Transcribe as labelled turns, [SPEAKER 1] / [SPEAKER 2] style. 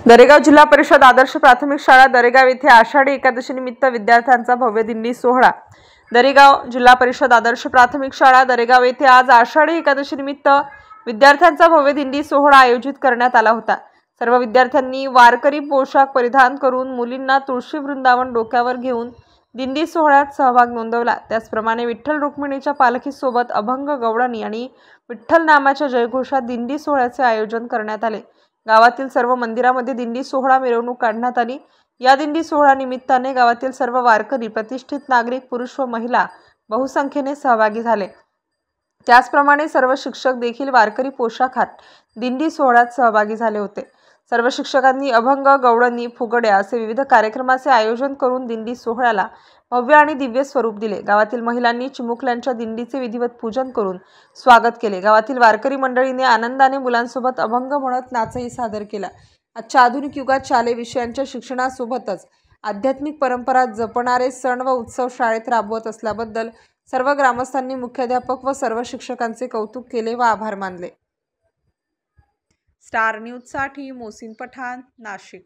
[SPEAKER 1] दरेगाव जिल्हा परिषद आदर्श प्राथमिक शाळा दरेगाव येथे आषाढी एकादशी निमित्त विद्यार्थ्यांचा भव्य दिंडी सोहळा। दरेगाव जिल्हा परिषद आदर्श प्राथमिक शाळा दरेगाव येथे आज आषाढी एकादशी निमित्त विद्यार्थ्यांचा भव्य दिंडी सोहळा आयोजित करण्यात आला होता। सर्व विद्यार्थ्यांनी वारकरी पोशाख परिधान करून मुलींना तुळशी वृंदावन डोक्यावर घेऊन दिंडी सोहळ्यात सहभाग नोंदवला। त्याचप्रमाणे विठ्ठल रुक्मिणीच्या पालखीसोबत अभंग गवळणी आणि विठ्ठल नामाच्या जयघोषात दिंडी सोहळ्याचे आयोजन करण्यात आले। गावातील सर्व मंदिरामध्ये दिंडी सोहळा मिरवणूक काढण्यात आली। या दिंडी सोहळा निमित्ताने गावातील सर्व वारकरी, प्रतिष्ठित नागरिक, पुरुष व महिला बहुसंख्येने सहभागी झाले। त्याचप्रमाणे सर्व शिक्षक देखील वारकरी पोशाखात दिंडी सोहळ्यात सहभागी झाले होते। सर्व शिक्षकांनी अभंग, गवळणी, फुगड्या असे विविध कार्यक्रमाचे आयोजन करून दिंडी सोहळ्याला भव्य आणि दिव्य स्वरूप दिले। गावातील महिलांनी चिमुकल्यांच्या दिंडीचे विधिवत पूजन करून स्वागत केले। गावातील वारकरी मंडळीने आनंदाने मुलांसोबत अभंग म्हणत नाचही सादर केला। आजच्या आधुनिक युगात शालेय विषयांच्या शिक्षणासोबतच आध्यात्मिक परंपरा जपणारे सण व उत्सव शाळेत राबवत असल्याबद्दल सर्व ग्रामस्थांनी मुख्याध्यापक व सर्व शिक्षकांचे कौतुक केले व आभार मानले। स्टार न्यूज साठी मोहसिन पठाण, नाशिक।